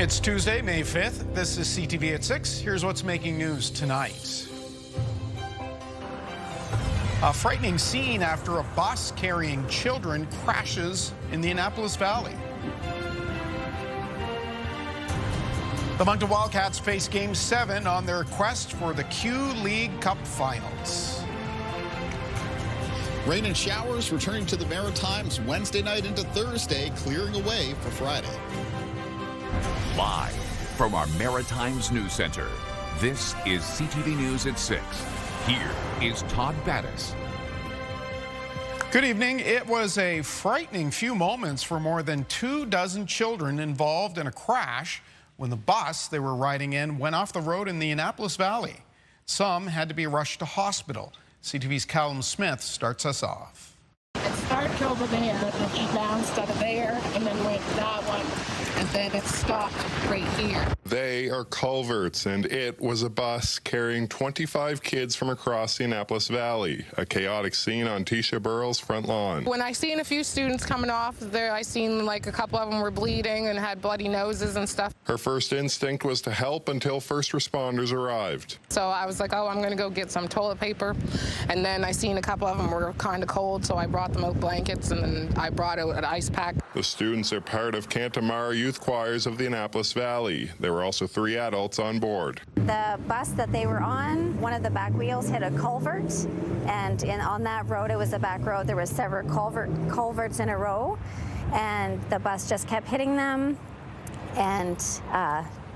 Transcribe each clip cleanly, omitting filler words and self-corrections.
It's Tuesday, May 5th. This is CTV at 6. Here's what's making news tonight. A frightening scene after a bus carrying children crashes in the Annapolis Valley. The Moncton Wildcats face Game 7 on their quest for the Q League Cup Finals. Rain and showers returning to the Maritimes Wednesday night into Thursday, clearing away for Friday. Live from our Maritimes News Center, this is CTV News at 6. Here is Todd Battis. Good evening. It was a frightening few moments for more than 24 children involved in a crash when the bus they were riding in went off the road in the Annapolis Valley. Some had to be rushed to hospital. CTV's Callum Smith starts us off. It started over there, and he bounced out of there, and then went that one, and then it stopped right here. They are culverts, and it was a bus carrying 25 kids from across the Annapolis Valley. A chaotic scene on Tisha Burrell's front lawn. When I seen a few students coming off there, I seen like a couple of them were bleeding and had bloody noses and stuff. Her first instinct was to help until first responders arrived. So I was like, oh, I'm going to go get some toilet paper. And then I seen a couple of them were kind of cold, so I brought them out blankets, and then I brought out an ice pack. The students are part of Cantamara Youth Choirs of the Annapolis Valley. There were also 3 adults on board. The bus that they were on, one of the back wheels hit a culvert, and on that road, it was a back road, there were several culverts in a row, and the bus just kept hitting them and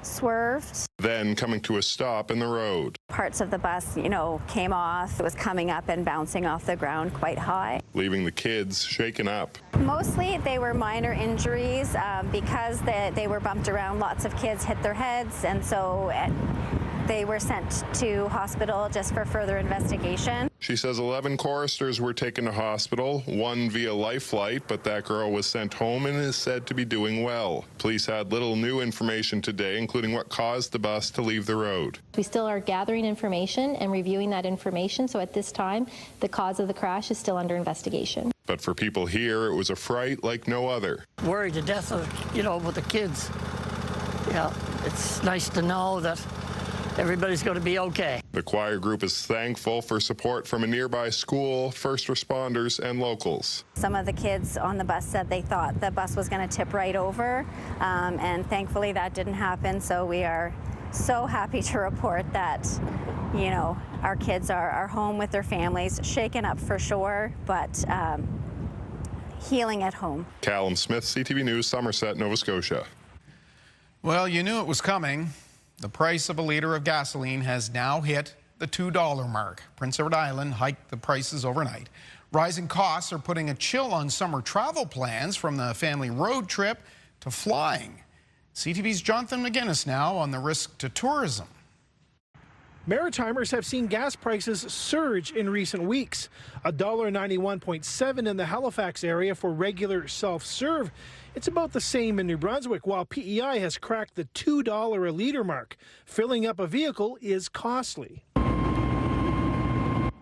swerved. Then coming to a stop in the road. Parts of the bus, came off. It was coming up and bouncing off the ground quite high, leaving the kids shaken up. Mostly they were minor injuries because they were bumped around. Lots of kids hit their heads, and so they were sent to hospital just for further investigation. She says 11 choristers were taken to hospital, 1 via life flight, but that girl was sent home and is said to be doing well. Police had little new information today, including what caused the bus to leave the road. We still are gathering information and reviewing that information, so at this time, the cause of the crash is still under investigation. But for people here, it was a fright like no other. Worried to death, with the kids. Yeah, it's nice to know that everybody's going to be okay. The choir group is thankful for support from a nearby school, first responders, and locals. Some of the kids on the bus said they thought the bus was going to tip right over, and thankfully that didn't happen. So we are so happy to report that, our kids are home with their families, shaken up for sure, but healing at home. Callum Smith, CTV News, Somerset, Nova Scotia. Well, you knew it was coming. The price of a liter of gasoline has now hit the $2 mark. Prince Edward Island hiked the prices overnight. Rising costs are putting a chill on summer travel plans, from the family road trip to flying. CTV's Jonathan McGinnis now on the risk to tourism. Maritimers have seen gas prices surge in recent weeks. $1.91.7 in the Halifax area for regular self-serve. It's about the same in New Brunswick, while PEI has cracked the $2 a liter mark. Filling up a vehicle is costly.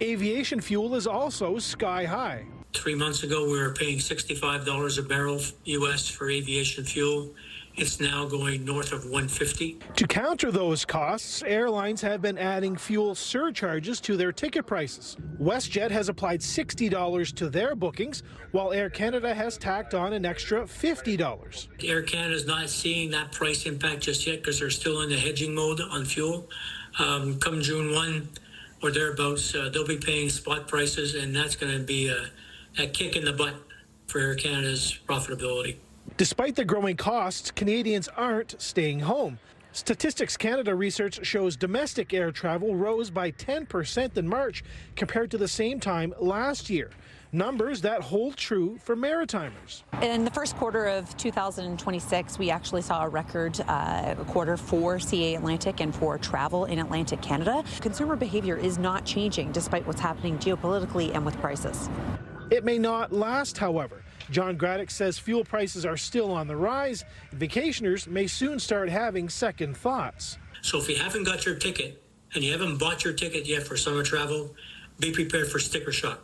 Aviation fuel is also sky high. 3 months ago, we were paying $65 a barrel U.S. for aviation fuel. It's now going north of $150. To counter those costs, airlines have been adding fuel surcharges to their ticket prices. WestJet has applied $60 to their bookings, while Air Canada has tacked on an extra $50. Air Canada is not seeing that price impact just yet because they're still in the hedging mode on fuel. Come June 1 or thereabouts, they'll be paying spot prices, and that's going to be a kick in the butt for Air Canada's profitability. Despite the growing costs, Canadians aren't staying home. Statistics Canada research shows domestic air travel rose by 10% in March compared to the same time last year. Numbers that hold true for Maritimers. In the first quarter of 2026, we actually saw a record quarter for CA Atlantic and for travel in Atlantic Canada. Consumer behavior is not changing despite what's happening geopolitically and with prices. It may not last, however. John Graddick says fuel prices are still on the rise. Vacationers may soon start having second thoughts. So if you haven't got your ticket and you haven't bought your ticket yet for summer travel, be prepared for sticker shock.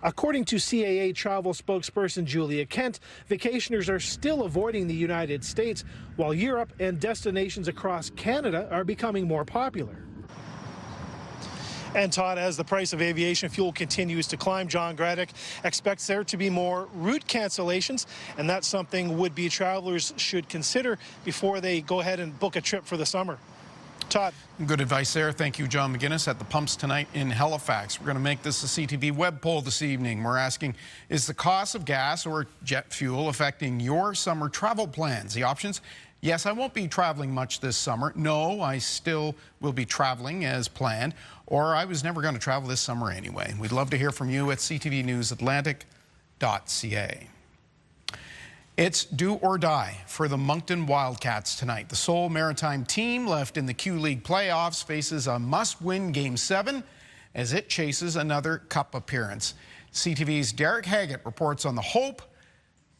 According to CAA travel spokesperson Julia Kent, vacationers are still avoiding the United States, while Europe and destinations across Canada are becoming more popular. And Todd, as the price of aviation fuel continues to climb, John Graddick expects there to be more route cancellations, and that's something would-be travelers should consider before they go ahead and book a trip for the summer. Todd. Good advice there. Thank you, John McGinnis. At the pumps tonight in Halifax, we're going to make this a CTV web poll this evening. We're asking, is the cost of gas or jet fuel affecting your summer travel plans? The options: yes, I won't be traveling much this summer. No, I still will be traveling as planned. Or I was never going to travel this summer anyway. We'd love to hear from you at ctvnewsatlantic.ca. It's do or die for the Moncton Wildcats tonight. The sole Maritime team left in the Q League playoffs faces a must-win Game 7 as it chases another cup appearance. CTV's Derek Haggett reports on the hope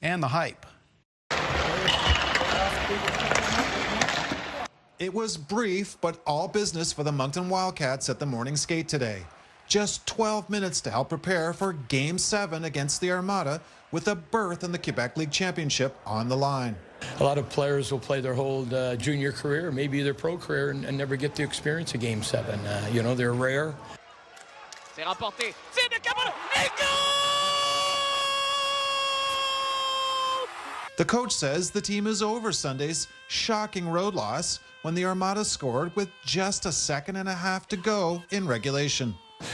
and the hype. It was brief, but all business for the Moncton Wildcats at the morning skate today. Just 12 minutes to help prepare for Game 7 against the Armada, with a berth in the Quebec League Championship on the line. A lot of players will play their whole junior career, maybe their pro career, and never get to experience a Game 7. You know, they're rare. C'est remporté. C'est de Campfire. Et goal! The coach says the team is over Sunday's shocking road loss when the Armada scored with just a second and a half to go in regulation.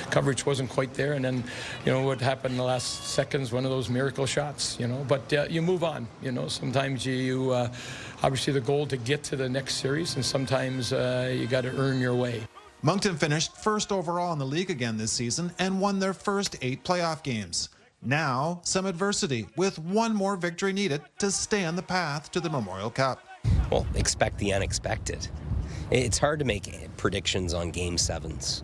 Coverage wasn't quite there, and then, you know, what happened in the last seconds, one of those miracle shots, you know, but you move on, you know. Sometimes you obviously the goal to get to the next series, and sometimes you got to earn your way. Moncton finished first overall in the league again this season and won their first 8 playoff games. Now, some adversity, with one more victory needed to stay on the path to the Memorial Cup. Well, expect the unexpected. It's hard to make predictions on Game 7s.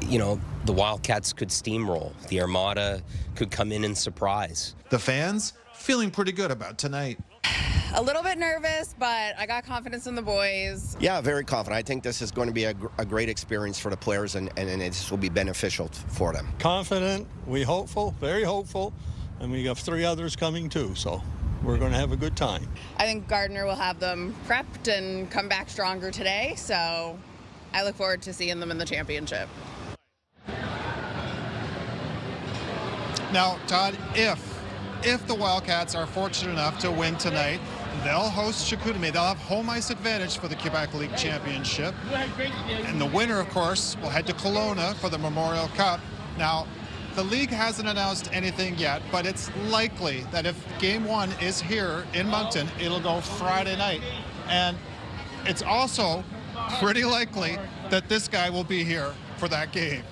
You know, the Wildcats could steamroll. The Armada could come in and surprise. The fans feeling pretty good about tonight. A little bit nervous, but I got confidence in the boys. Yeah, very confident. I think this is going to be a great experience for the players, and this will be beneficial for them. Confident, we hopeful, very hopeful, and we have 3 others coming too, so we're going to have a good time. I think Gardner will have them prepped and come back stronger today, so I look forward to seeing them in the championship. Now, Todd, if the Wildcats are fortunate enough to win tonight, they'll host Chicoutimi. They'll have home ice advantage for the Quebec League Championship. And the winner, of course, will head to Kelowna for the Memorial Cup. Now, the league hasn't announced anything yet, but it's likely that if Game 1 is here in Moncton, it'll go Friday night. And it's also pretty likely that this guy will be here for that game.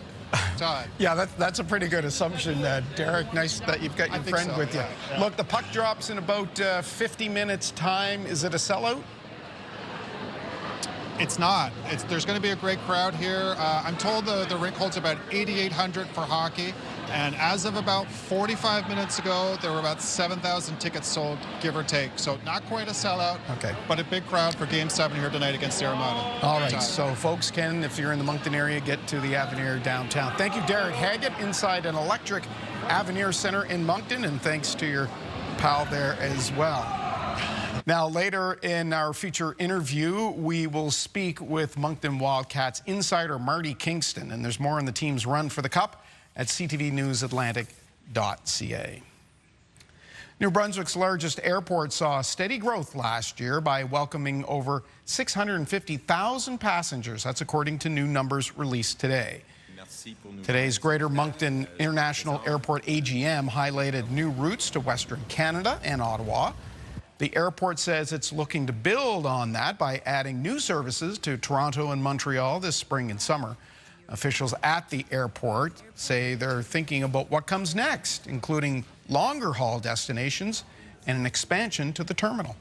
Todd. Yeah, that's a pretty good assumption, Derek. Nice that you've got your friend with you. Yeah. Look, the puck drops in about 50 minutes' time. Is it a sellout? It's not. There's going to be a great crowd here. I'm told the rink holds about 8,800 for hockey. And as of about 45 minutes ago, there were about 7,000 tickets sold, give or take. So not quite a sellout, okay, but a big crowd for Game 7 here tonight against the Armada. All right, so folks can, if you're in the Moncton area, get to the Avenir downtown. Thank you, Derek Haggett, inside an electric Avenir Center in Moncton, and thanks to your pal there as well. Now, later in our feature interview, we will speak with Moncton Wildcats insider Marty Kingston, and there's more on the team's run for the Cup at ctvnewsatlantic.ca. New Brunswick's largest airport saw steady growth last year by welcoming over 650,000 passengers. That's according to new numbers released today. Today's Greater Moncton International Airport AGM highlighted new routes to Western Canada and Ottawa. The airport says it's looking to build on that by adding new services to Toronto and Montreal this spring and summer. Officials at the airport say they're thinking about what comes next, including longer haul destinations and an expansion to the terminal.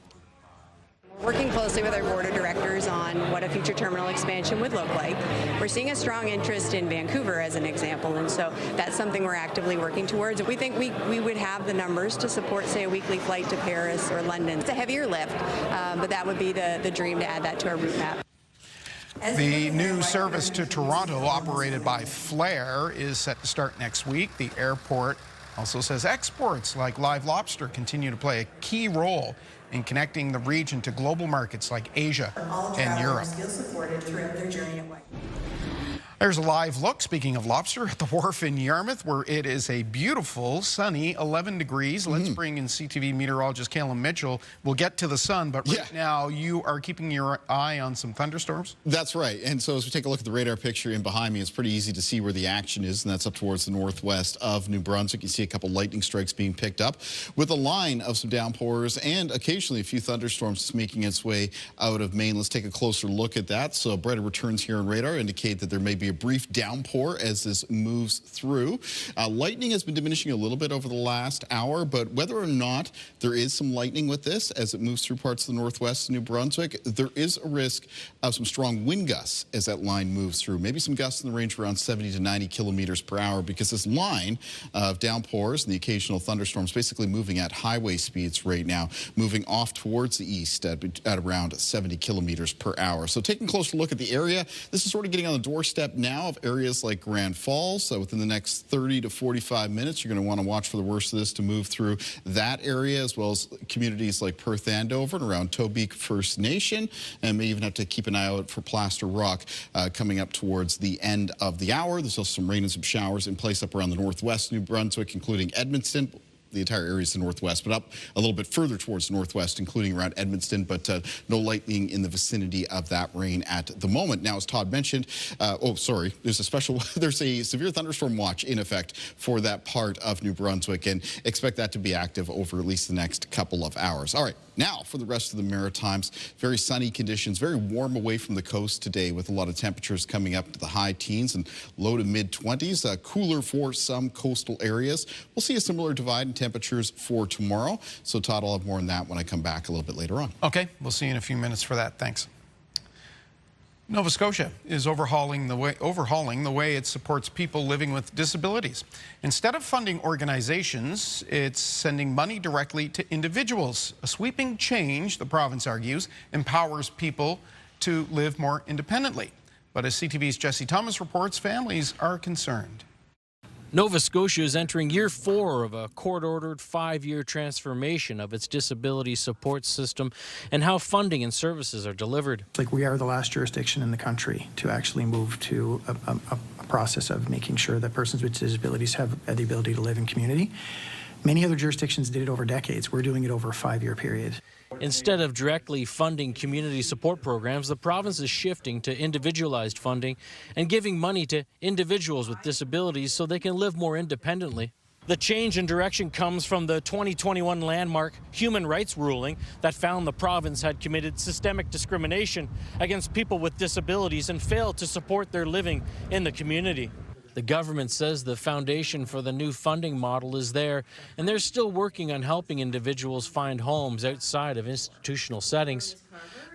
Working closely with our board of directors on what a future terminal expansion would look like. We're seeing a strong interest in Vancouver as an example, and so that's something we're actively working towards. We think we would have the numbers to support, say, a weekly flight to Paris or London. It's a heavier lift, but that would be the dream, to add that to our route map. The new service to Toronto, operated by Flair, is set to start next week. The airport also says exports like live lobster continue to play a key role in connecting the region to global markets like Asia and Europe. There's a live look, speaking of lobster, at the wharf in Yarmouth, where it is a beautiful, sunny 11 degrees. Let's bring in CTV meteorologist Caleb Mitchell. We'll get to the sun, but right now you are keeping your eye on some thunderstorms? That's right. And so as we take a look at the radar picture in behind me, it's pretty easy to see where the action is, and that's up towards the northwest of New Brunswick. You see a couple lightning strikes being picked up with a line of some downpours and occasionally a few thunderstorms making its way out of Maine. Let's take a closer look at that. So brighter returns here on radar indicate that there may be a brief downpour as this moves through. Lightning has been diminishing a little bit over the last hour, but whether or not there is some lightning with this as it moves through parts of the northwest of New Brunswick, there is a risk of some strong wind gusts as that line moves through. Maybe some gusts in the range of around 70 to 90 kilometers per hour, because this line of downpours and the occasional thunderstorms basically moving at highway speeds right now, moving off towards the east at around 70 kilometers per hour. So taking a closer look at the area, this is sort of getting on the doorstep now of areas like Grand Falls. So within the next 30 to 45 minutes, you're going to want to watch for the worst of this to move through that area, as well as communities like Perth Andover and around Tobique First Nation, and may even have to keep an eye out for Plaster Rock coming up towards the end of the hour. There's also some rain and some showers in place up around the northwest New Brunswick, including Edmundston. The entire area is the northwest, but up a little bit further towards the northwest, including around Edmundston, but no lightning in the vicinity of that rain at the moment. Now, as Todd mentioned, there's a severe thunderstorm watch in effect for that part of New Brunswick, and expect that to be active over at least the next couple of hours. All right. Now, for the rest of the Maritimes, very sunny conditions, very warm away from the coast today, with a lot of temperatures coming up to the high teens and low to mid-20s. Cooler for some coastal areas. We'll see a similar divide in temperatures for tomorrow. So, Todd, I'll have more on that when I come back a little bit later on. Okay, we'll see you in a few minutes for that. Thanks. Nova Scotia is overhauling the way it supports people living with disabilities. Instead of funding organizations, it's sending money directly to individuals. A sweeping change, the province argues, empowers people to live more independently. But as CTV's Jesse Thomas reports, families are concerned. Nova Scotia is entering year 4 of a court-ordered 5-year transformation of its disability support system and how funding and services are delivered. Like, we are the last jurisdiction in the country to actually move to a process of making sure that persons with disabilities have the ability to live in community. Many other jurisdictions did it over decades. We're doing it over a 5-year period. Instead of directly funding community support programs, the province is shifting to individualized funding and giving money to individuals with disabilities so they can live more independently. The change in direction comes from the 2021 landmark human rights ruling that found the province had committed systemic discrimination against people with disabilities and failed to support their living in the community. The government says the foundation for the new funding model is there, and they're still working on helping individuals find homes outside of institutional settings.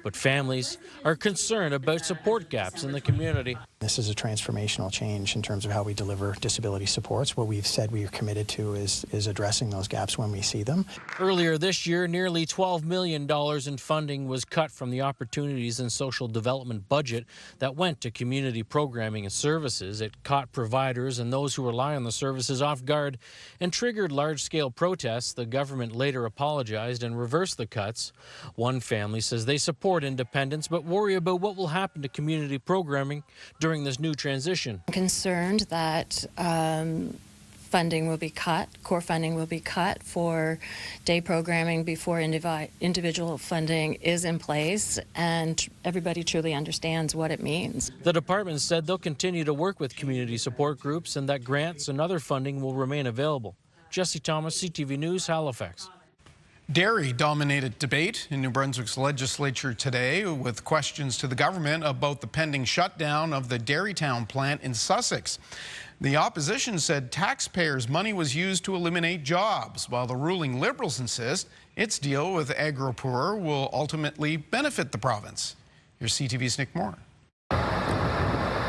But families are concerned about support gaps in the community. This is a transformational change in terms of how we deliver disability supports. What we've said we are committed to is addressing those gaps when we see them. Earlier this year, nearly $12 million in funding was cut from the Opportunities and Social Development budget that went to community programming and services. It caught providers and those who rely on the services off guard and triggered large-scale protests. The government later apologized and reversed the cuts. One family says they support independence but worry about what will happen to community programming during this new transition. I'm concerned that funding will be cut, core funding will be cut for day programming before individual funding is in place and everybody truly understands what it means. The department said they'll continue to work with community support groups and that grants and other funding will remain available. Jesse Thomas, CTV News, Halifax. Dairy dominated debate in New Brunswick's legislature today, with questions to the government about the pending shutdown of the Dairytown plant in Sussex. The opposition said taxpayers' money was used to eliminate jobs, while the ruling Liberals insist its deal with AgriPoor will ultimately benefit the province. Here's CTV's Nick Moore.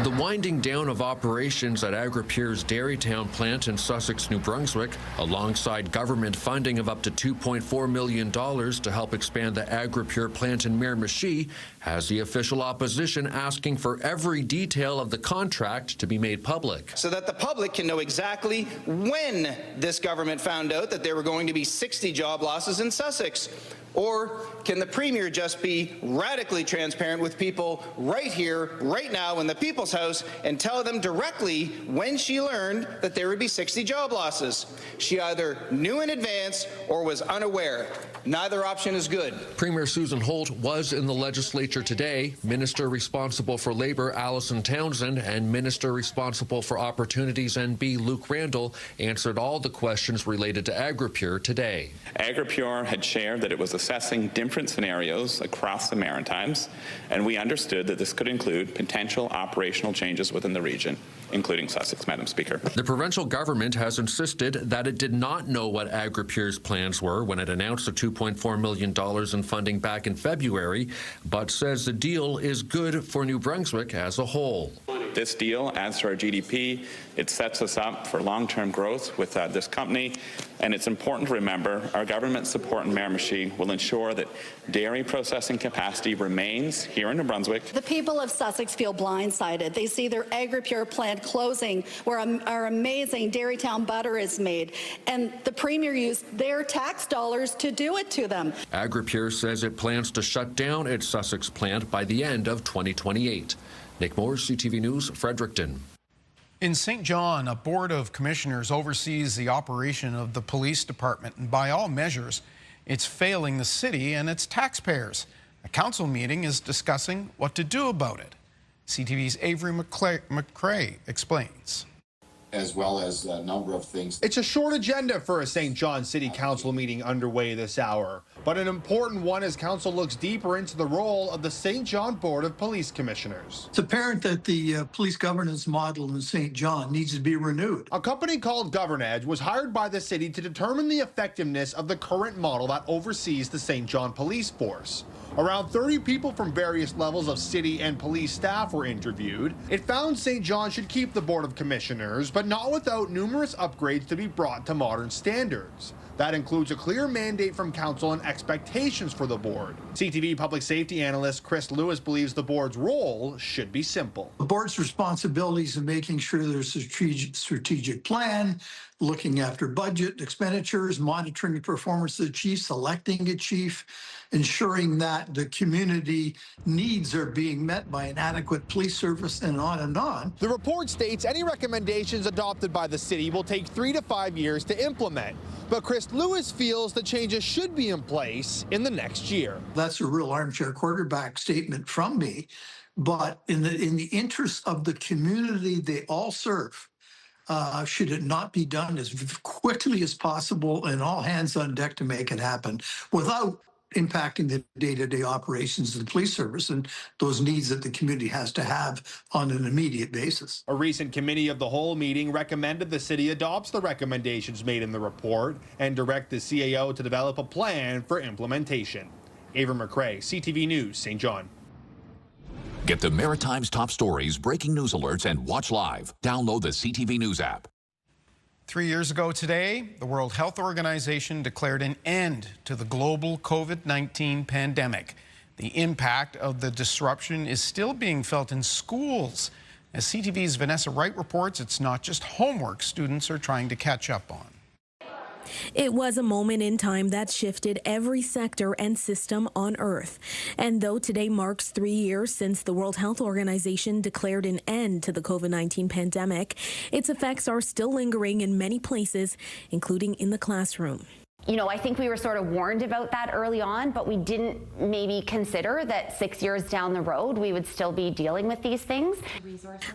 The winding down of operations at Agri-Pure's Dairytown plant in Sussex, New Brunswick, alongside government funding of up to $2.4 million to help expand the Agri-Pure plant in Miramichi, has the official opposition asking for every detail of the contract to be made public. So that the public can know exactly when this government found out that there were going to be 60 job losses in Sussex. Or can the Premier just be radically transparent with people right here, right now, in the People's House and tell them directly when she learned that there would be 60 job losses? She either knew in advance or was unaware. Neither option is good. Premier Susan Holt was in the legislature today. Minister responsible for Labour, Alison Townsend, and Minister responsible for Opportunities NB, Luke Randall, answered all the questions related to Agri-Pure today. Agri-Pure had shared that it was assessing different scenarios across the Maritimes, and we understood that this could include potential operational changes within the region, including Sussex, Madam Speaker. The provincial government has insisted that it did not know what Agri-Pure's plans were when it announced the $2.4 million in funding back in February, but says the deal is good for New Brunswick as a whole. This deal adds to our GDP. It sets us up for long-term growth with this company. And it's important to remember our government support in Miramichi will ensure that dairy processing capacity remains here in New Brunswick. The people of Sussex feel blindsided. They see their Agri-Pure plant closing where our amazing Dairytown butter is made. And the Premier used their tax dollars to do it to them. Agri-Pure says it plans to shut down its Sussex plant by the end of 2028. Nick Moore, CTV News, Fredericton. In St. John, a board of commissioners oversees the operation of the police department, and by all measures, it's failing the city and its taxpayers. A council meeting is discussing what to do about it. CTV's Avery McCrae explains. As well as a number of things. It's a short agenda for a St. John City Council meeting underway this hour, but an important one as Council looks deeper into the role of the St. John Board of Police Commissioners. It's apparent that the police governance model in St. John needs to be renewed. A company called GovernEdge was hired by the city to determine the effectiveness of the current model that oversees the St. John Police Force. Around 30 people from various levels of city and police staff were interviewed. It found St. John should keep the Board of Commissioners, but not without numerous upgrades to be brought to modern standards. That includes a clear mandate from council and expectations for the board. CTV public safety analyst Chris Lewis believes the board's role should be simple. The board's responsibilities in making sure there's a strategic plan, looking after budget expenditures, monitoring the performance of the chief, selecting a chief, ensuring that the community needs are being met by an adequate police service, and on and on. The report states any recommendations adopted by the city will take 3 to 5 years to implement. But Chris Lewis feels the changes should be in place in the next year. That's a real armchair quarterback statement from me, but in the interest of the community they all serve, should it not be done as quickly as possible and all hands on deck to make it happen without impacting the day-to-day operations of the police service and those needs that the community has to have on an immediate basis. A recent committee of the whole meeting recommended the city adopts the recommendations made in the report and direct the CAO to develop a plan for implementation. Avery McCrae, CTV News, St. John. Get the Maritime's top stories, breaking news alerts, and watch live. Download the CTV News app. 3 years ago today, the World Health Organization declared an end to the global COVID-19 pandemic. The impact of the disruption is still being felt in schools. As CTV's Vanessa Wright reports, it's not just homework students are trying to catch up on. It was a moment in time that shifted every sector and system on Earth. And though today marks 3 years since the World Health Organization declared an end to the COVID-19 pandemic, its effects are still lingering in many places, including in the classroom. You know, I think we were sort of warned about that early on, but we didn't maybe consider that 6 years down the road we would still be dealing with these things.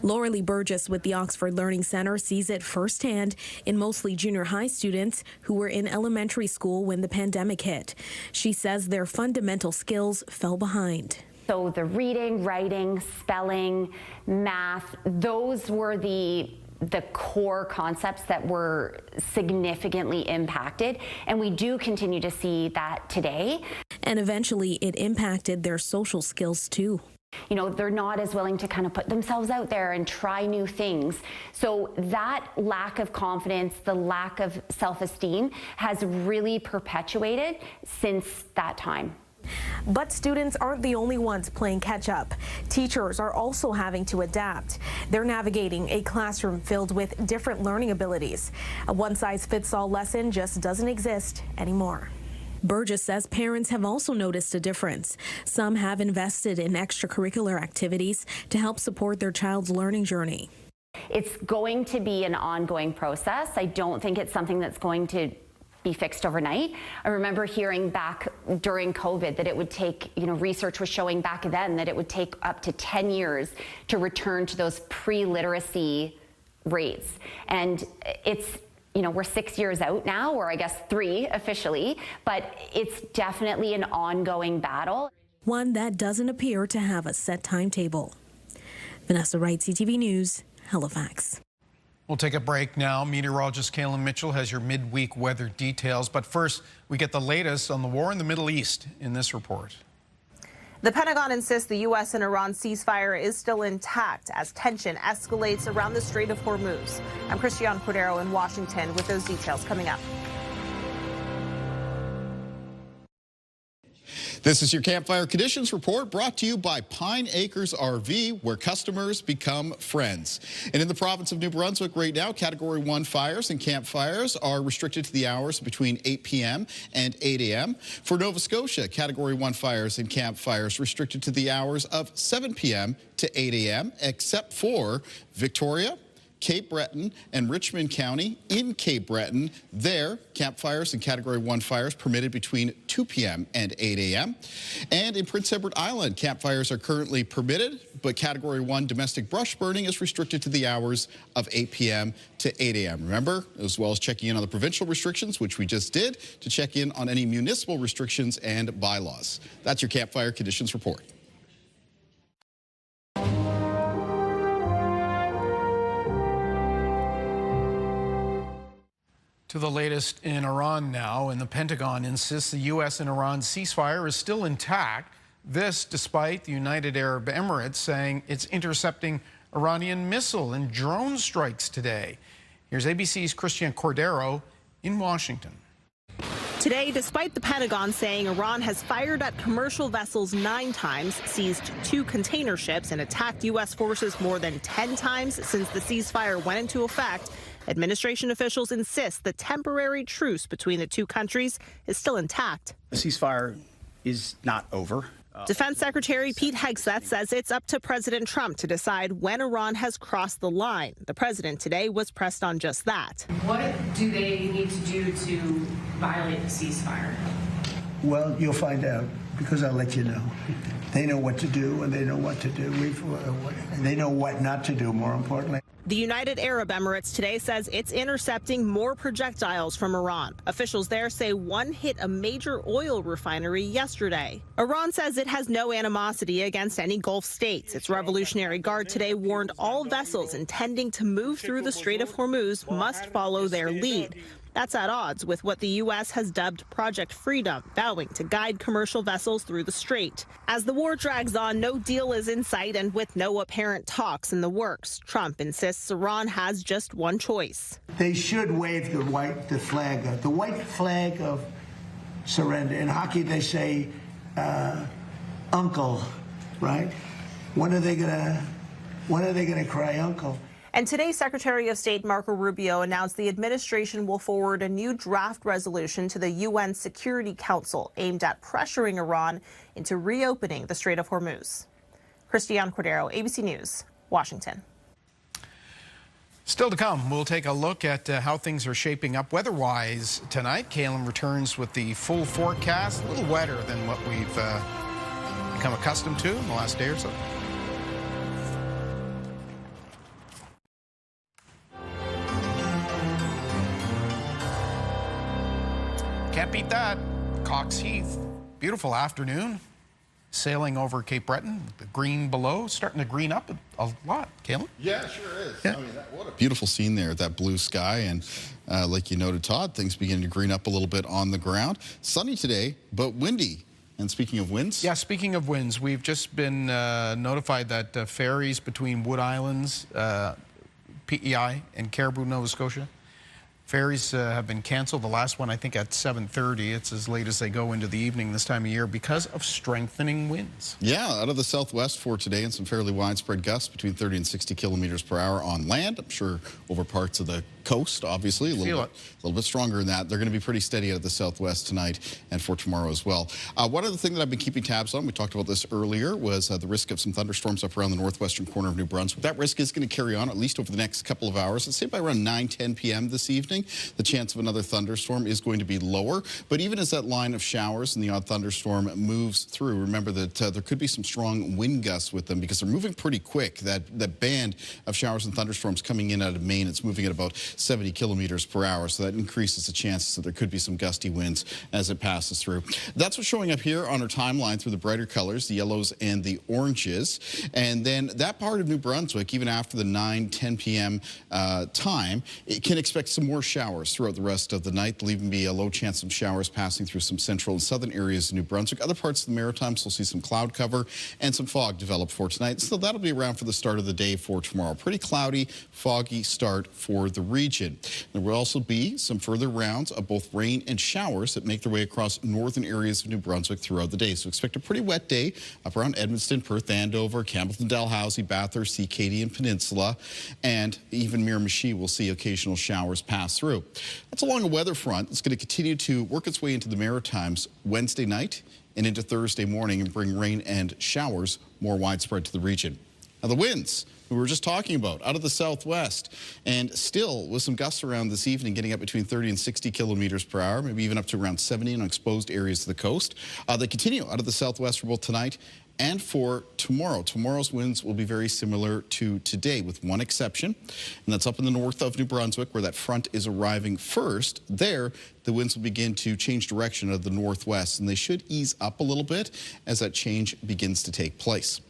Laura Lee Burgess with the Oxford Learning Center sees it firsthand in mostly junior high students who were in elementary school when the pandemic hit. She says their fundamental skills fell behind. So the reading, writing, spelling, math, those were the core concepts that were significantly impacted, and we do continue to see that today. And eventually it impacted their social skills too. You know, they're not as willing to kind of put themselves out there and try new things. So that lack of confidence, the lack of self-esteem has really perpetuated since that time. But students aren't the only ones playing catch up. Teachers are also having to adapt. They're navigating a classroom filled with different learning abilities. A one-size-fits-all lesson just doesn't exist anymore. Burgess says parents have also noticed a difference. Some have invested in extracurricular activities to help support their child's learning journey. It's going to be an ongoing process. I don't think it's something that's going to be fixed overnight. I remember hearing back during COVID that it would take, research was showing back then that it would take up to 10 years to return to those pre-literacy rates. And it's, we're 6 years out now, or I guess 3 officially, but it's definitely an ongoing battle. One that doesn't appear to have a set timetable. Vanessa Wright, CTV News, Halifax. We'll take a break now. Meteorologist Kaylin Mitchell has your midweek weather details. But first, we get the latest on the war in the Middle East in this report. The Pentagon insists the U.S. and Iran ceasefire is still intact as tension escalates around the Strait of Hormuz. I'm Christiane Cordero in Washington with those details coming up. This is your Campfire Conditions Report brought to you by Pine Acres RV, where customers become friends. And in the province of New Brunswick right now, Category 1 fires and campfires are restricted to the hours between 8 p.m. and 8 a.m. For Nova Scotia, Category 1 fires and campfires restricted to the hours of 7 p.m. to 8 a.m., except for Victoria, Cape Breton, and Richmond County. In Cape Breton, there, campfires and Category 1 fires permitted between 2 p.m. and 8 a.m. And in Prince Edward Island, campfires are currently permitted, but Category 1 domestic brush burning is restricted to the hours of 8 p.m. to 8 a.m. Remember, as well as checking in on the provincial restrictions, which we just did, to check in on any municipal restrictions and bylaws. That's your Campfire Conditions Report. To the latest in Iran now, and the Pentagon insists the U.S. and Iran ceasefire is still intact. This despite the United Arab Emirates saying it's intercepting Iranian missile and drone strikes today. Here's ABC's Christiane Cordero in Washington. Today, despite the Pentagon saying Iran has fired at commercial vessels 9 times, seized 2 container ships, and attacked U.S. forces more than 10 times since the ceasefire went into effect, administration officials insist the temporary truce between the 2 countries is still intact. The ceasefire is not over. Defense Secretary Pete Hegseth says it's up to President Trump to decide when Iran has crossed the line. The president today was pressed on just that. What do they need to do to violate the ceasefire? Well, you'll find out, because I'll let you know. They know what to do, and they know what to do. They know what not to do, more importantly. The United Arab Emirates today says it's intercepting more projectiles from Iran. Officials there say one hit a major oil refinery yesterday. Iran says it has no animosity against any Gulf states. Its Revolutionary Guard today warned all vessels intending to move through the Strait of Hormuz must follow their lead. That's at odds with what the U.S. has dubbed Project Freedom, vowing to guide commercial vessels through the strait. As the war drags on, no deal is in sight, and with no apparent talks in the works, Trump insists Iran has just one choice. They should wave the white flag of surrender. In hockey, they say, uncle, right? When are they gonna cry uncle? And today, Secretary of State Marco Rubio announced the administration will forward a new draft resolution to the UN Security Council aimed at pressuring Iran into reopening the Strait of Hormuz. Christiane Cordero, ABC News, Washington. Still to come, we'll take a look at how things are shaping up weather-wise tonight. Kaylin returns with the full forecast, a little wetter than what we've become accustomed to in the last day or so. Can't beat that. Cox Heath, beautiful afternoon. Sailing over Cape Breton, the green below, starting to green up a lot. Kaylin? Yeah, it sure is. Yeah. I mean, what a beautiful scene there, that blue sky. And like you noted, Todd, things begin to green up a little bit on the ground. Sunny today, but windy And speaking of winds? Yeah, speaking of winds, we've just been notified that ferries between Wood Islands, PEI, and Caribou, Nova Scotia, ferries have been canceled. The last one, I think, at 7:30. It's as late as they go into the evening this time of year because of strengthening winds. Yeah, out of the southwest for today, and some fairly widespread gusts between 30 and 60 kilometers per hour on land. I'm sure over parts of the coast, obviously, a little bit stronger than that. They're going to be pretty steady out of the southwest tonight and for tomorrow as well. One other thing that I've been keeping tabs on, we talked about this earlier, was the risk of some thunderstorms up around the northwestern corner of New Brunswick. That risk is going to carry on at least over the next couple of hours. Let's say by around 9-10 p.m. this evening, the chance of another thunderstorm is going to be lower. But even as that line of showers and the odd thunderstorm moves through, remember that there could be some strong wind gusts with them because they're moving pretty quick. That band of showers and thunderstorms coming in out of Maine, it's moving at about 70 kilometers per hour. So that increases the chances that there could be some gusty winds as it passes through. That's what's showing up here on our timeline through the brighter colors, the yellows and the oranges. And then that part of New Brunswick, even after the 9-10 p.m. Time, it can expect some more showers throughout the rest of the night. There'll even be a low chance of showers passing through some central and southern areas of New Brunswick. Other parts of the Maritimes will see some cloud cover and some fog develop for tonight. So that'll be around for the start of the day for tomorrow. Pretty cloudy, foggy start for the region. There will also be some further rounds of both rain and showers that make their way across northern areas of New Brunswick throughout the day. So expect a pretty wet day up around Edmundston, Perth, Andover, Campbellton, Dalhousie, Bathurst, Acadian Peninsula, and even Miramichi will see occasional showers pass through. That's along a weather front that's going to continue to work its way into the Maritimes Wednesday night and into Thursday morning and bring rain and showers more widespread to the region. Now the winds we were just talking about out of the southwest, and still with some gusts around this evening getting up between 30 and 60 kilometers per hour, maybe even up to around 70 on exposed areas of the coast. They continue out of the southwest for both tonight and for tomorrow. Tomorrow's winds will be very similar to today with one exception, and that's up in the north of New Brunswick where that front is arriving first. There, the winds will begin to change direction out of the northwest, and they should ease up a little bit as that change begins to take place.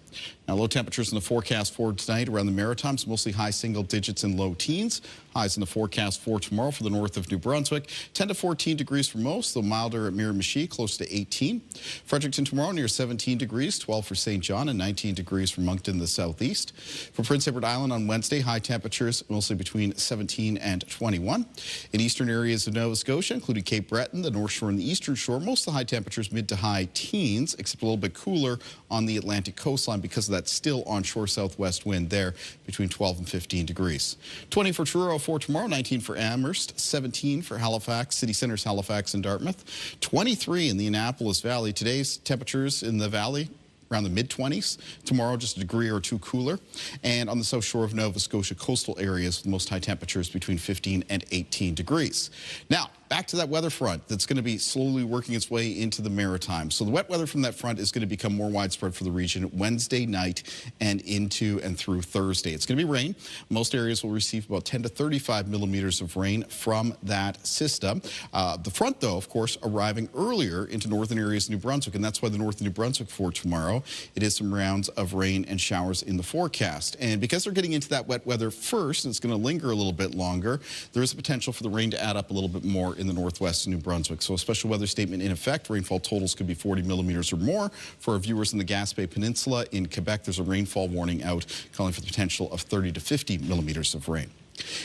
Now, low temperatures in the forecast for tonight around the Maritimes, mostly high single digits and low teens. Highs in the forecast for tomorrow for the north of New Brunswick, 10 to 14 degrees for most, though milder at Miramichi, close to 18. Fredericton tomorrow near 17 degrees, 12 for St. John, and 19 degrees for Moncton, the southeast. For Prince Edward Island on Wednesday, high temperatures mostly between 17 and 21. In eastern areas of Nova Scotia, including Cape Breton, the North Shore, and the Eastern Shore, most of the high temperatures mid to high teens, except a little bit cooler on the Atlantic coastline because of that still onshore southwest wind there between 12 and 15 degrees. 20 for Truro for tomorrow, 19 for Amherst, 17 for Halifax, City Centres, Halifax and Dartmouth, 23 in the Annapolis Valley. Today's temperatures in the valley around the mid-20s. Tomorrow, just a degree or two cooler. And on the south shore of Nova Scotia, coastal areas with most high temperatures between 15 and 18 degrees. Now, back to that weather front that's going to be slowly working its way into the Maritimes. So the wet weather from that front is going to become more widespread for the region Wednesday night and into and through Thursday. It's going to be rain. Most areas will receive about 10 to 35 millimeters of rain from that system. The front, though, of course, arriving earlier into northern areas of New Brunswick, and that's why the north of New Brunswick for tomorrow, it is some rounds of rain and showers in the forecast. And because they're getting into that wet weather first, and it's going to linger a little bit longer, there is a potential for the rain to add up a little bit more in the northwest of New Brunswick. So a special weather statement in effect. Rainfall totals could be 40 millimeters or more. For our viewers in the Gaspé Peninsula in Quebec, there's a rainfall warning out calling for the potential of 30 to 50 millimeters of rain.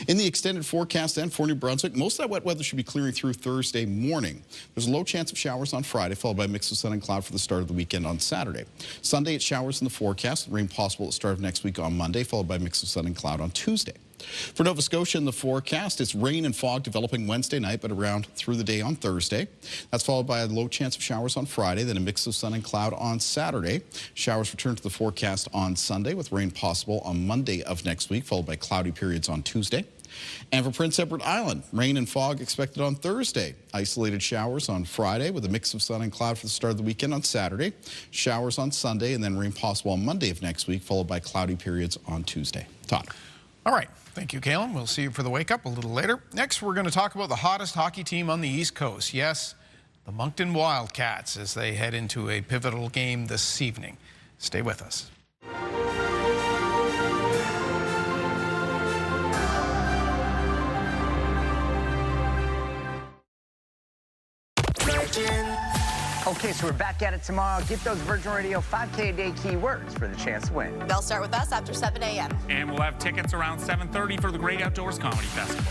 In the extended forecast then for New Brunswick, most of that wet weather should be clearing through Thursday morning. There's a low chance of showers on Friday, followed by a mix of sun and cloud for the start of the weekend on Saturday. Sunday, it's showers in the forecast. Rain possible at the start of next week on Monday, followed by a mix of sun and cloud on Tuesday. For Nova Scotia in the forecast, it's rain and fog developing Wednesday night, but around through the day on Thursday. That's followed by a low chance of showers on Friday, then a mix of sun and cloud on Saturday. Showers return to the forecast on Sunday, with rain possible on Monday of next week, followed by cloudy periods on Tuesday. And for Prince Edward Island, rain and fog expected on Thursday. Isolated showers on Friday with a mix of sun and cloud for the start of the weekend on Saturday. Showers on Sunday, and then rain possible on Monday of next week, followed by cloudy periods on Tuesday. Todd. All right. Thank you, Kalen. We'll see you for the wake up a little later. Next, we're going to talk about the hottest hockey team on the East Coast. Yes, the Moncton Wildcats, as they head into a pivotal game this evening. Stay with us. Okay, Okay, so we're back at it tomorrow. Get those Virgin Radio 5K a day keywords for the chance to win. They'll start with us after 7 a.m. And we'll have tickets around 7:30 for the Great Outdoors Comedy Festival.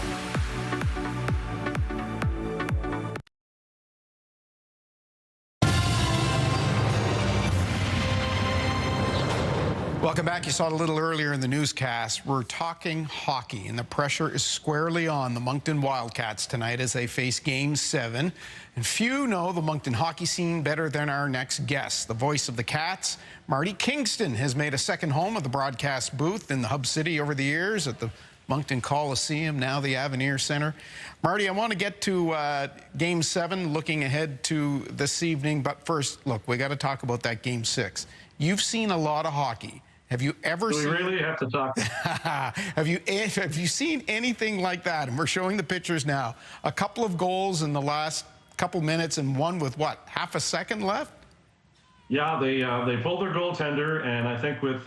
Welcome back. You saw it a little earlier in the newscast. We're talking hockey, and the pressure is squarely on the Moncton Wildcats tonight as they face Game 7. And few know the Moncton hockey scene better than our next guest. The voice of the Cats, Marty Kingston, has made a second home of the broadcast booth in the Hub City over the years at the Moncton Coliseum, now the Avenir Center. Marty, I want to get to Game 7, looking ahead to this evening. But first, look, we got to talk about that Game 6. You've seen a lot of hockey. Have you ever seen... We really have to talk. Have you seen anything like that? And we're showing the pictures now. A couple of goals in the last couple minutes and one with, what, half a second left? Yeah, they pulled their goaltender, and I think with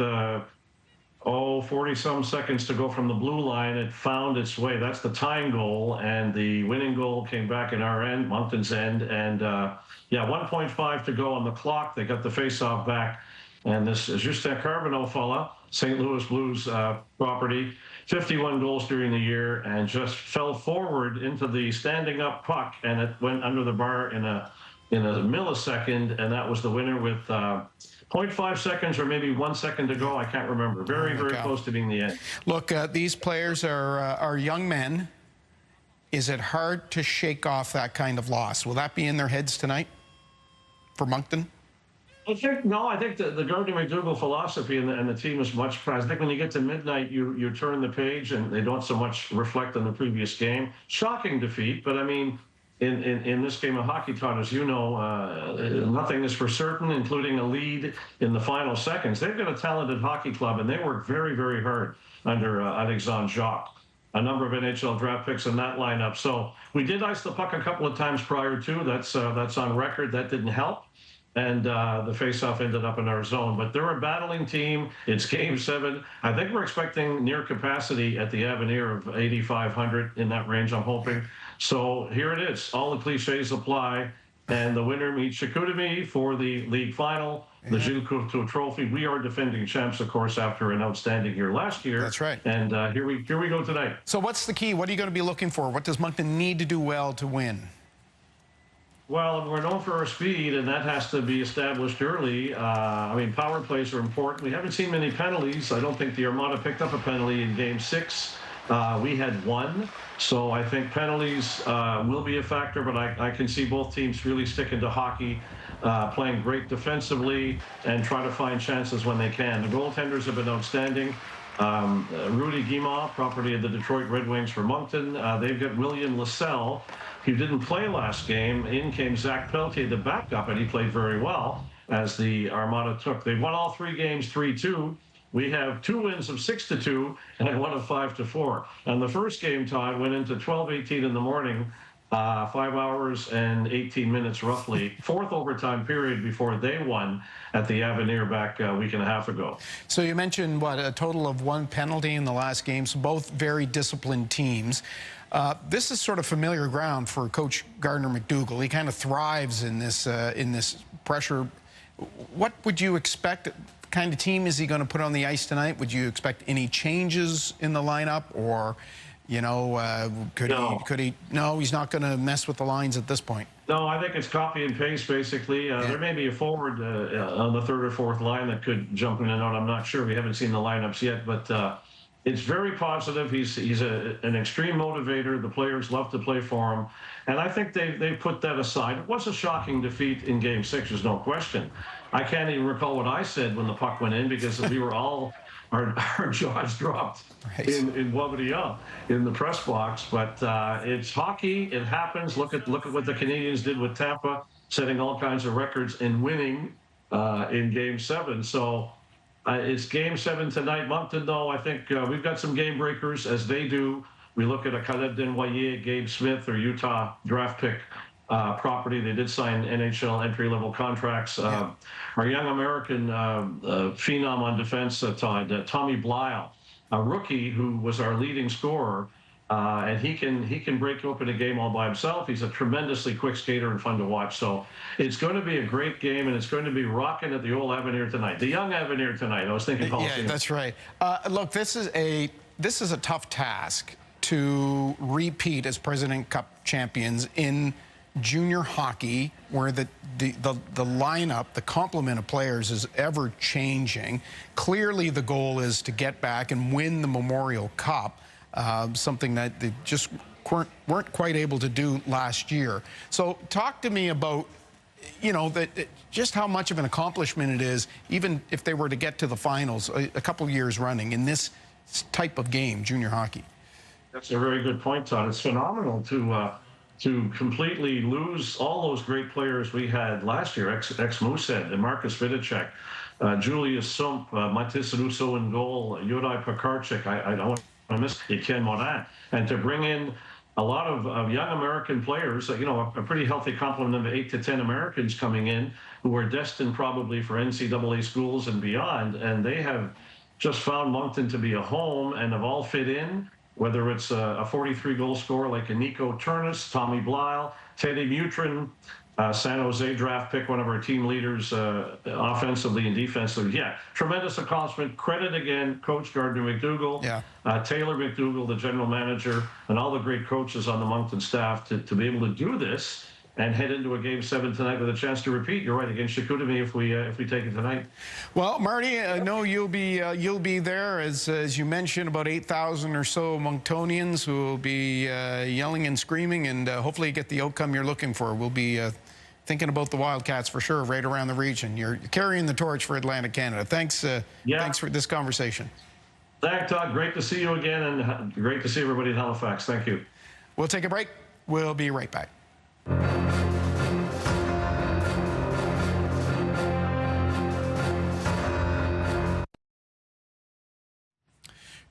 40-some seconds to go from the blue line, it found its way. That's the tying goal, and the winning goal came back in our end, Moncton's end, and 1.5 to go on the clock. They got the face-off back. And this is Justin Carbonneau fella, St. Louis Blues property, 51 goals during the year, and just fell forward into the standing up puck, and it went under the bar in a millisecond, and that was the winner with 0.5 seconds or maybe 1 second to go. I can't remember. Very close to being the end. Look, these players are young men. Is it hard to shake off that kind of loss? Will that be in their heads tonight for Moncton? I think the Gardner-McDougall philosophy and the team is much pride. I think when you get to midnight, you turn the page and they don't so much reflect on the previous game. Shocking defeat, but I mean, in this game of hockey, Todd, as you know, nothing is for certain, including a lead in the final seconds. They've got a talented hockey club, and they work very, very hard under Alexandre Jacques. A number of NHL draft picks in that lineup. So we did ice the puck a couple of times prior to. That's on record. That didn't help. And the faceoff ended up in our zone. But they're a battling team. It's Game 7. I think we're expecting near capacity at the Avenir of 8,500, in that range, I'm hoping. So here it is. All the cliches apply. And the winner meets Chicoutimi for the league final, the Gilles Couture Trophy. We are defending champs, of course, after an outstanding year last year. That's right. And here we go tonight. So what's the key? What are you going to be looking for? What does Moncton need to do well to win? Well, we're known for our speed, and that has to be established early. I mean, power plays are important. We haven't seen many penalties. I don't think the Armada picked up a penalty in Game 6. We had one. So I think penalties will be a factor, but I can see both teams really sticking to hockey, playing great defensively, and try to find chances when they can. The goaltenders have been outstanding. Rudy Guimont, property of the Detroit Red Wings for Moncton. They've got William Lassell, who didn't play last game. In came Zach Pelletier, the backup, and he played very well as the Armada took. They won all 3 games 3-2. We have 2 wins of 6-2 and 1 of 5-4. And the first game, Todd, went into 12:18 in the morning, 5 hours and 18 minutes roughly, 4th overtime period before they won at the Avenir back a week and a half ago. So you mentioned, what, a total of 1 penalty in the last game, so both very disciplined teams. This is sort of familiar ground for Coach Gardner-McDougall. He kind of thrives in this pressure. What would you expect? What kind of team is he going to put on the ice tonight? Would you expect any changes in the lineup, or, you know, could he? No, he's not going to mess with the lines at this point. No, I think it's copy and paste, basically. There may be a forward on the 3rd or 4th line that could jump in and out. I'm not sure. We haven't seen the lineups yet, but it's very positive. He's an extreme motivator. The players love to play for him. And I think they put that aside. It was a shocking defeat in Game 6, there's no question. I can't even recall what I said when the puck went in, because we were all, our jaws dropped in Boisbriand in the press box. But it's hockey. It happens. Look at what the Canadians did with Tampa, setting all kinds of records and winning in Game 7. So it's Game 7 tonight. Moncton, though, I think we've got some game breakers, as they do. We look at a Khaled Denvoyer, Gabe Smith, or Utah draft pick property. They did sign NHL entry-level contracts. Our young American phenom on defense, Todd, Tommy Blyle, a rookie who was our leading scorer And he can break open a game all by himself. He's a tremendously quick skater and fun to watch. So it's going to be a great game, and it's going to be rocking at the old Avenir tonight, the young Avenir tonight. I was thinking, yeah, that's right. Look, this is a tough task to repeat as President Cup champions in junior hockey, where the lineup, the complement of players is ever changing. Clearly, the goal is to get back and win the Memorial Cup. Something that they just weren't quite able to do last year. So talk to me about, you know, just how much of an accomplishment it is, even if they were to get to the finals a couple years running in this type of game, junior hockey. That's a very good point, Todd. It's phenomenal to completely lose all those great players we had last year, ex-Moosehead, and Marcus Vidicek, Julius Sump, Matis Russo in goal, Juraj Pekarczyk. I don't I miss Ken Morin, and to bring in a lot of young American players, you know, a pretty healthy complement of 8 to 10 Americans coming in who are destined probably for NCAA schools and beyond, and they have just found Moncton to be a home and have all fit in, whether it's a 43-goal scorer like a Nico Turnus, Tommy Blyle, Teddy Mutrin, San Jose draft pick, one of our team leaders offensively and defensively. Yeah, tremendous accomplishment. Credit again, Coach Gardner McDougall, Taylor McDougall, the general manager, and all the great coaches on the Moncton staff to be able to do this and head into a Game 7 tonight with a chance to repeat. You're right, against Chicoutimi if we take it tonight. Well, Marty, I know you'll be there, as you mentioned, about 8,000 or so Monctonians who will be yelling and screaming, and hopefully get the outcome you're looking for. We'll be thinking about the Wildcats for sure, right around the region. You're carrying the torch for Atlantic Canada. Thanks, thanks for this conversation. Thanks, Todd. Great to see you again, and great to see everybody in Halifax. Thank you. We'll take a break. We'll be right back.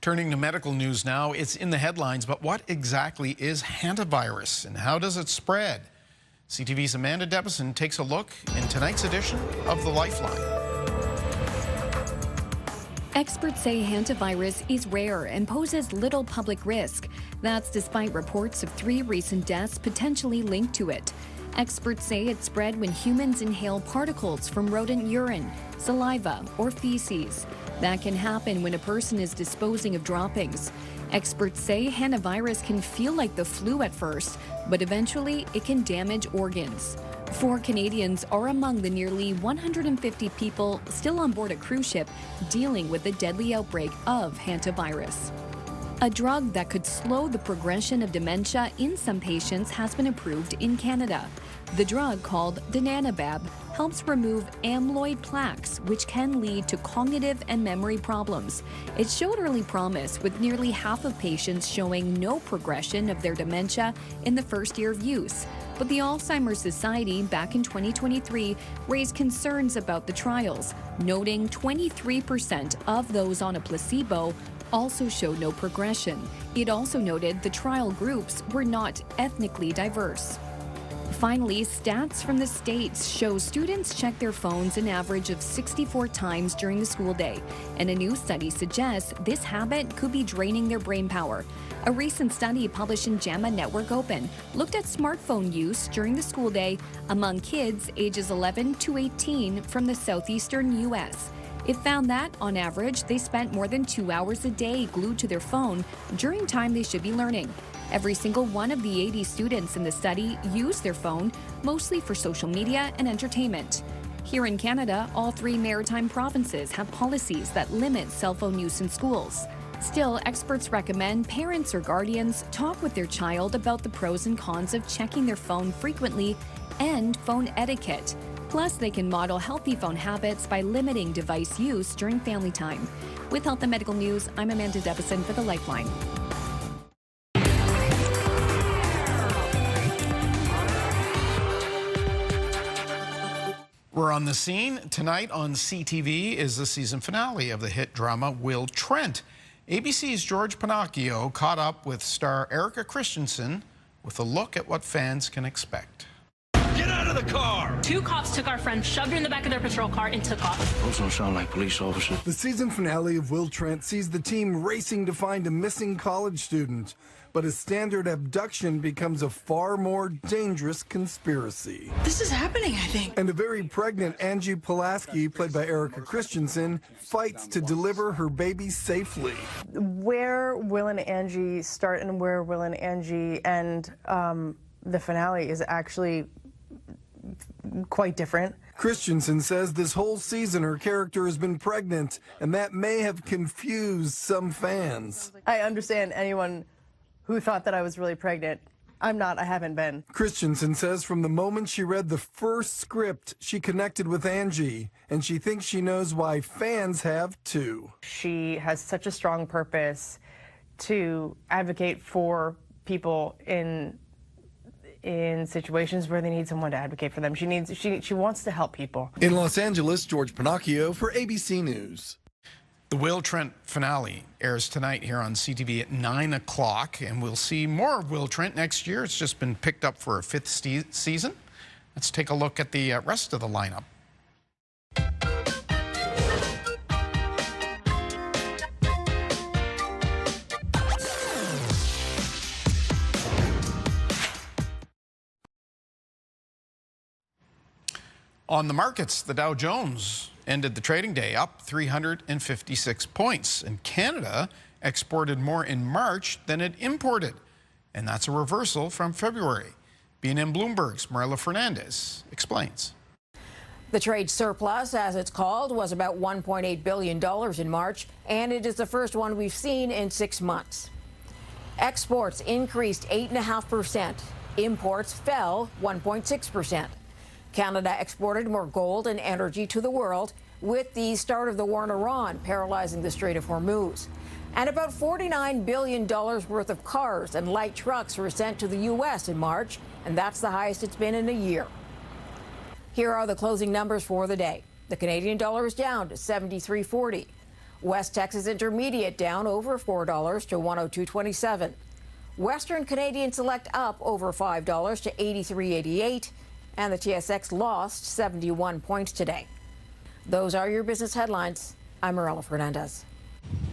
Turning to medical news now, it's in the headlines, but what exactly is hantavirus and how does it spread? CTV's Amanda Debison takes a look in tonight's edition of The Lifeline. Experts say hantavirus is rare and poses little public risk. That's despite reports of 3 recent deaths potentially linked to it. Experts say it's spread when humans inhale particles from rodent urine, saliva, or feces. That can happen when a person is disposing of droppings. Experts say hantavirus can feel like the flu at first, but eventually it can damage organs. 4 Canadians are among the nearly 150 people still on board a cruise ship dealing with the deadly outbreak of hantavirus. A drug that could slow the progression of dementia in some patients has been approved in Canada. The drug, called donanemab, helps remove amyloid plaques, which can lead to cognitive and memory problems. It showed early promise, with nearly half of patients showing no progression of their dementia in the first year of use. But the Alzheimer's Society, back in 2023, raised concerns about the trials, noting 23% of those on a placebo also showed no progression. It also noted the trial groups were not ethnically diverse. Finally, stats from the States show students check their phones an average of 64 times during the school day, and a new study suggests this habit could be draining their brain power. A recent study published in JAMA Network Open looked at smartphone use during the school day among kids ages 11 to 18 from the southeastern U.S. It found that, on average, they spent more than 2 hours a day glued to their phone during time they should be learning. Every single one of the 80 students in the study used their phone, mostly for social media and entertainment. Here in Canada, all 3 maritime provinces have policies that limit cell phone use in schools. Still, experts recommend parents or guardians talk with their child about the pros and cons of checking their phone frequently and phone etiquette. Plus, they can model healthy phone habits by limiting device use during family time. With Health and Medical News, I'm Amanda Debison for The Lifeline. We're on the scene. Tonight on CTV is the season finale of the hit drama Will Trent. ABC's George Pinocchio caught up with star Erica Christensen with a look at what fans can expect. Get out of the car! 2 cops took our friend, shoved her in the back of their patrol car, and took off. Those don't sound like police officers. The season finale of Will Trent sees the team racing to find a missing college student. but a standard abduction becomes a far more dangerous conspiracy. This is happening, I think. And a very pregnant Angie Pulaski, played by Erica Christensen, fights to deliver her baby safely. Where Will and Angie start and where Will and Angie end the finale is actually quite different. Christensen says this whole season her character has been pregnant, and that may have confused some fans. I understand anyone who thought that I was really pregnant. I'm not, I haven't been. Christensen says from the moment she read the first script, she connected with Angie, and she thinks she knows why fans have too. She has such a strong purpose to advocate for people in situations where they need someone to advocate for them. She wants to help people. In Los Angeles, George Pinocchio for ABC News. The Will Trent finale airs tonight here on CTV at 9 o'clock, and we'll see more of Will Trent next year. It's just been picked up for a 5th season. Let's take a look at the rest of the lineup. On the markets, the Dow Jones ended the trading day up 356 points, and Canada exported more in March than it imported, and that's a reversal from February. BNN Bloomberg's Marilla Fernandez explains. The trade surplus, as it's called, was about $1.8 billion in March, and it is the first one we've seen in 6 months. Exports increased 8.5%. Imports fell 1.6%. Canada exported more gold and energy to the world, with the start of the war in Iran paralyzing the Strait of Hormuz. And about $49 billion worth of cars and light trucks were sent to the U.S. in March, and that's the highest it's been in a year. Here are the closing numbers for the day. The Canadian dollar is down to $73.40. West Texas Intermediate down over $4 to $102.27. Western Canadian Select up over $5 to $83.88. And the TSX lost 71 points today. Those are your business headlines. I'm Marilla Fernandez.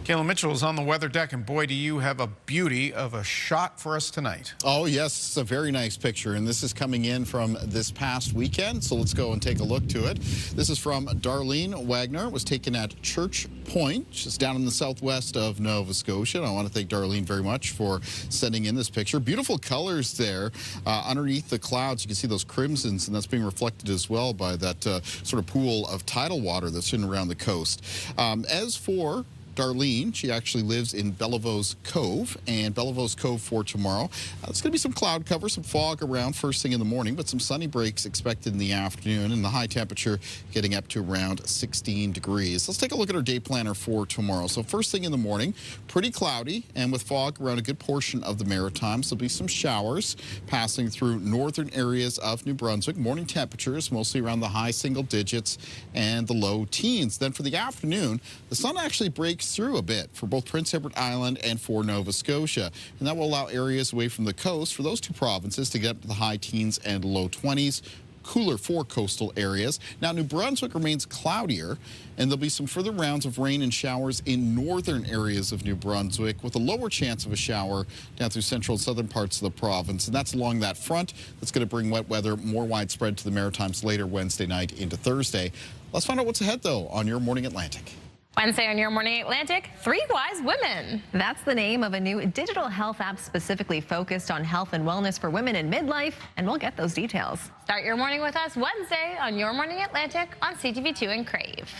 Kayla Mitchell is on the weather deck, and boy, do you have a beauty of a shot for us tonight. Oh, yes, it's a very nice picture, and this is coming in from this past weekend, so let's go and take a look to it. This is from Darlene Wagner. It was taken at Church Point, just down in the southwest of Nova Scotia. And I want to thank Darlene very much for sending in this picture. Beautiful colors there. Underneath the clouds, you can see those crimsons, and that's being reflected as well by that sort of pool of tidal water that's in around the coast. As for Darlene, she actually lives in Bellevose Cove, and Bellevose Cove for tomorrow. It's going to be some cloud cover, some fog around first thing in the morning, but some sunny breaks expected in the afternoon, and the high temperature getting up to around 16 degrees. Let's take a look at our day planner for tomorrow. So first thing in the morning, pretty cloudy, and with fog around a good portion of the Maritimes. There'll be some showers passing through northern areas of New Brunswick. Morning temperatures mostly around the high single digits and the low teens. Then for the afternoon, the sun actually breaks through a bit for both Prince Edward Island and for Nova Scotia. And that will allow areas away from the coast for those two provinces to get up to the high teens and low 20s. Cooler for coastal areas. Now, New Brunswick remains cloudier, and there'll be some further rounds of rain and showers in northern areas of New Brunswick, with a lower chance of a shower down through central and southern parts of the province. And that's along that front that's going to bring wet weather more widespread to the Maritimes later Wednesday night into Thursday. Let's find out what's ahead, though, on Your Morning Atlantic. Wednesday on Your Morning Atlantic, 3 Wise Women. That's the name of a new digital health app specifically focused on health and wellness for women in midlife, and we'll get those details. Start your morning with us Wednesday on Your Morning Atlantic on CTV2 and Crave.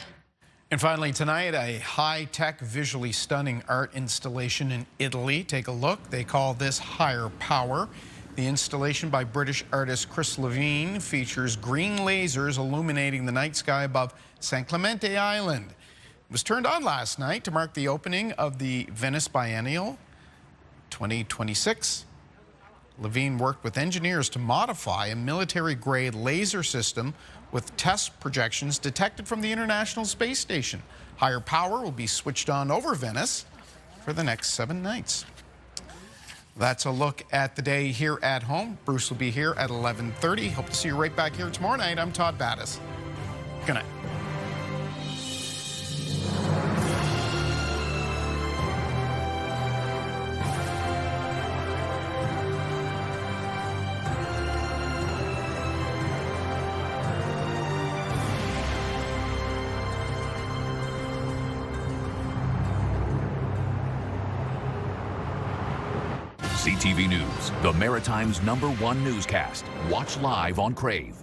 And finally tonight, a high-tech, visually stunning art installation in Italy. Take a look. They call this Higher Power. The installation by British artist Chris Levine features green lasers illuminating the night sky above San Clemente Island. It was turned on last night to mark the opening of the Venice Biennial 2026. Levine worked with engineers to modify a military-grade laser system with test projections detected from the International Space Station. Higher Power will be switched on over Venice for the next 7 nights. That's a look at the day here at home. Bruce will be here at 11:30. Hope to see you right back here tomorrow night. I'm Todd Battis. Good night. CTV News, the Maritime's #1 newscast. Watch live on Crave.